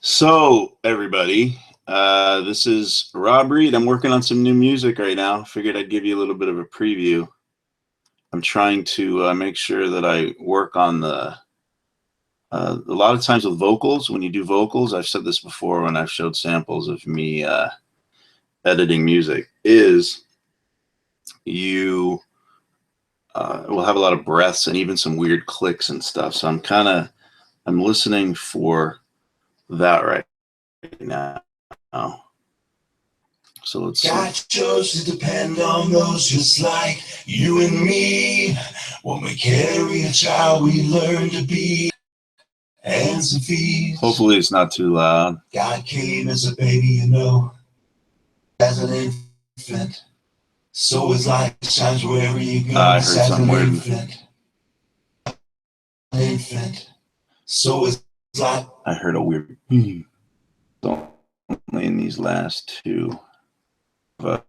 So, everybody, this is Rob Reed. I'm working on some new music right now. Figured I'd give you a little bit of a preview. I'm trying to make sure that I work on a lot of times with vocals. When you do vocals, I've said this before when I've showed samples of me editing music, is you will have a lot of breaths and even some weird clicks and stuff. So I'm listening for that right now. So let's see. God chose to depend on those just like you and me. When we carry a child, we learn to be hands and feet. Hopefully it's not too loud. God came as a baby, you know, as an infant. So his light shines wherever you go. I heard something weird. Infant. So his light. I heard a weird. Only in these last two. But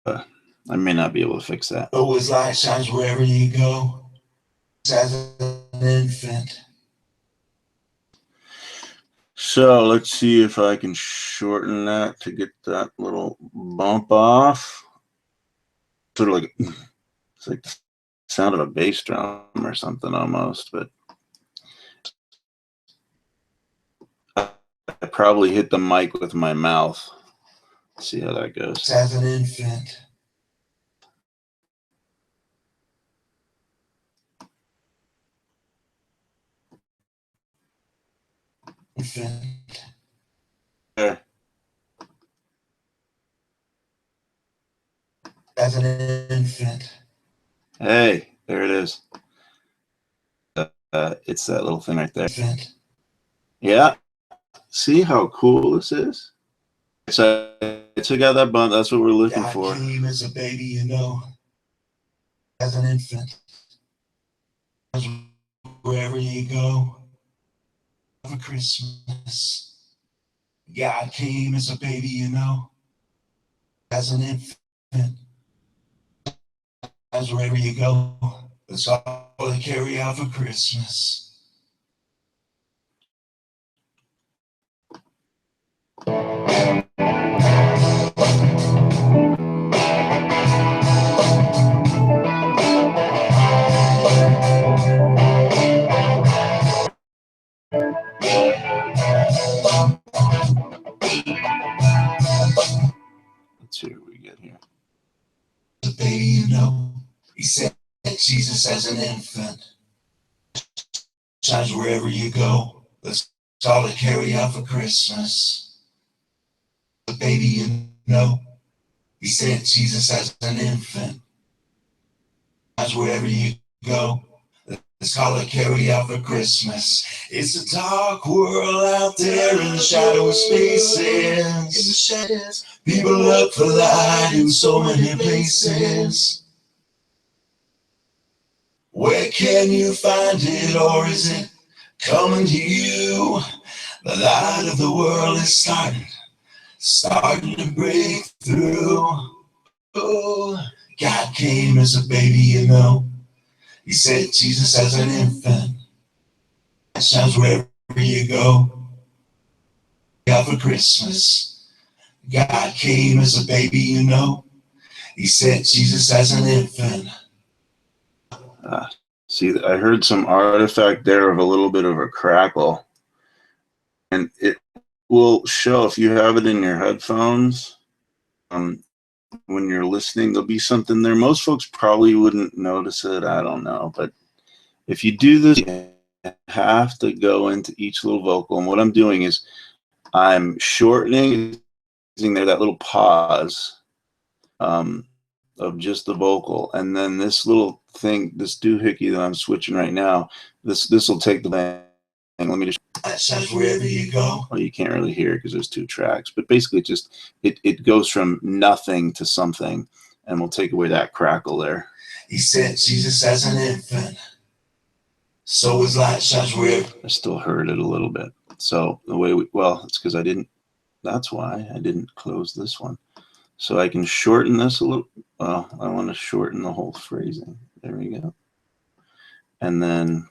I may not be able to fix that. So his light shines wherever you go. As an infant. So let's see if I can shorten that to get that little bump off. Sort of like it's like the sound of a bass drum or something almost, but I probably hit the mic with my mouth. Let's see how that goes. As an infant. There. As an infant. Hey, there it is. It's that little thing right there. Infant. Yeah. See how cool this is? So I took out that bump. That's what we're looking for. God came as a baby, you know, as an infant. Wherever you go, for Christmas. God came as a baby, you know, as an infant. As wherever you go, that's all they carry out for Christmas. Let's see what we get here. The baby, you know, he said Jesus as an infant. Shines wherever you go. That's all they carry out for Christmas. The baby, you know, he said Jesus as an infant. Shines wherever you go. That's all they carry out for Christmas. It's a dark world out there in the shadowy spaces. In the shadows, people look for light in so many places. Where can you find it, or is it coming to you? The light of the world is starting to break through. Oh, God came as a baby, you know. He said Jesus as an infant. It shines wherever you go. God for Christmas. God came as a baby, you know. He said Jesus as an infant. See, I heard some artifact there of a little bit of a crackle. And it will show if you have it in your headphones. When you're listening, there'll be something there. Most folks probably wouldn't notice it. I don't know. But if you do this, you have to go into each little vocal. And what I'm doing is I'm shortening, using there that little pause of just the vocal. And then this little thing, this doohickey that I'm switching right now, this will take the thing. Let me just. That shines wherever you go. Well, you can't really hear it because there's two tracks, but basically it goes from nothing to something, and we'll take away that crackle there. He said Jesus as an infant. So his light shines wherever. I still heard it a little bit. So the way it's because that's why I didn't close this one. So I can shorten this a little. Well, I want to shorten the whole phrasing. There we go. And then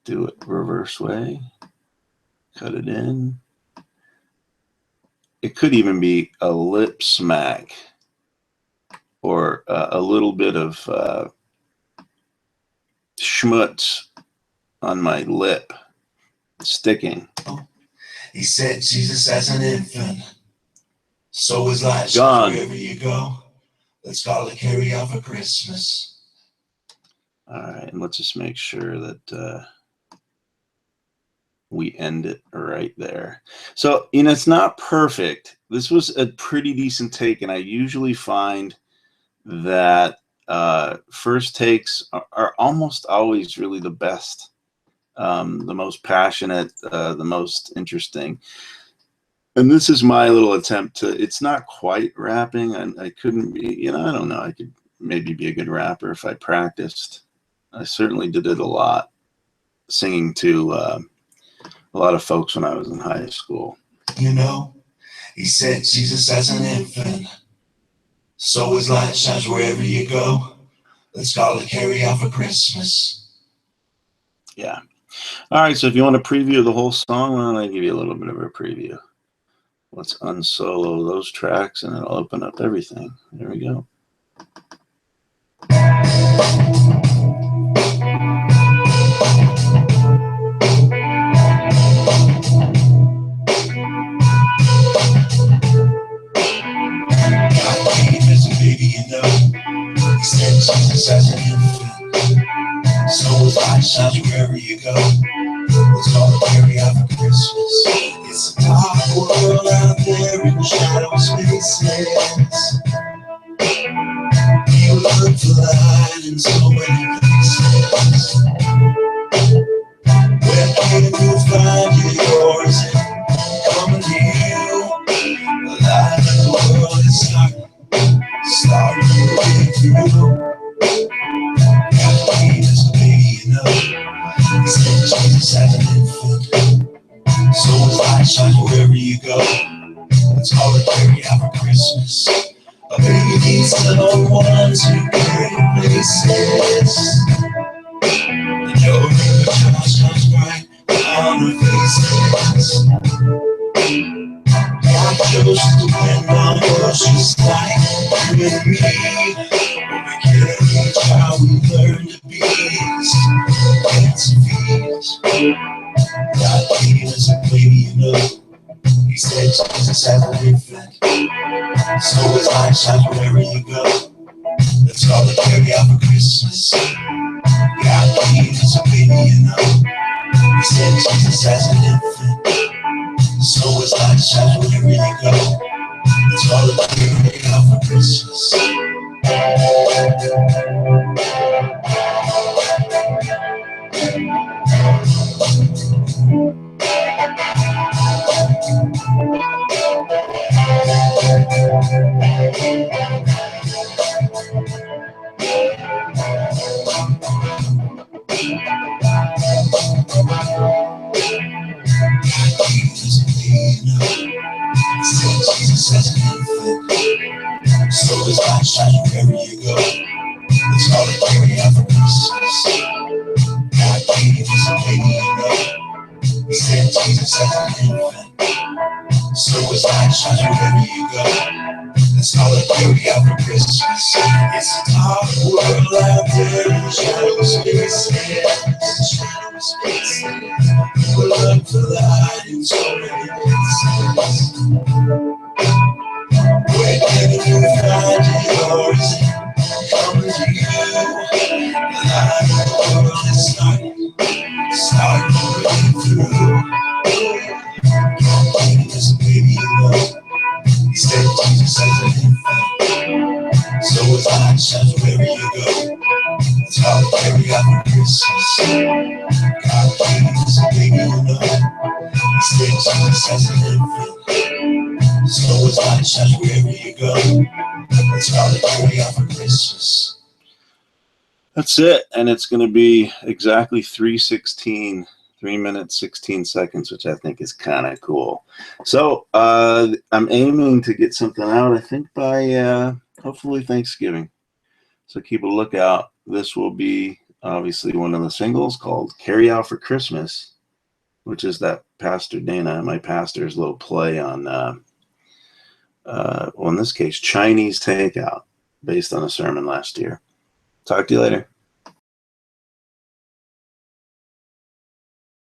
do it reverse way. Cut it in. it could even be a lip smack or a little bit of schmutz on my lip sticking. He said Jesus as an infant, so his light Gone. shines wherever you go. Let's call it carry out for Christmas. All right, and let's just make sure that we end it right there. So, you know, it's not perfect. This was a pretty decent take, and I usually find that first takes are almost always really the best, the most passionate, the most interesting. And this is my little attempt to, it's not quite rapping. I couldn't be, you know, I don't know. I could maybe be a good rapper if I practiced. I certainly did it a lot, singing to a lot of folks when I was in high school. You know, he said Jesus as an infant, so his light shines wherever you go. Let's call it carry out for Christmas. Yeah. All right, so if you want to preview the whole song, why don't I give you a little bit of a preview? Let's unsolo those tracks and it'll open up everything. There we go. He said Jesus as an infant, so his light shines wherever you go. Let's all carry out for Christmas. It's a dark world out there in the shadow spaces. You look for light in so many places. Where can you find yours? Coming to you. The light of the world is starting to break through. God gave us a baby, you know. He said Jesus as an infant, so his light shines wherever you go. Let's call it carry out for Christmas. A baby's little ones who carry places. And your child shines bright on her faces. God chose to depend on us just like you and me. When we carry a child, we learn to be hands and feet. God gave us a baby, you know. He said Jesus as an infant, so his light shines wherever you go. Let's all carry out for Christmas. God gave us a baby, you know. He said Jesus as an infant, so his light shines wherever you go. Let's all carry out for Christmas. Jesus as an infant, so his light shines wherever you go. Let's all carry out for Christmas. God gave us a baby, you know. He said Jesus as an infant, so his light shines wherever you go. Let's all carry out for Christmas. It's a dark world out there in the shadow spaces. People look for light in so many places. Where can you find yours? Coming to you. The light of the world is starting to break through. God gave us a baby, you know. He said Jesus as an infant, so his light shines wherever you go. It's how we carry out for Christmas. God gave us a baby, you know. He said Jesus as an infant, so his light shines wherever you go. It's how we carry out for Christmas. That's it, and it's going to be exactly 3:16, 3 minutes 16 seconds, which I think is kind of cool. So I'm aiming to get something out, I think, by hopefully Thanksgiving. So keep a lookout. This will be obviously one of the singles called "Carry Out for Christmas," which is that Pastor Dana, my pastor's little play on well, in this case, Chinese takeout, based on a sermon last year. Talk to you later.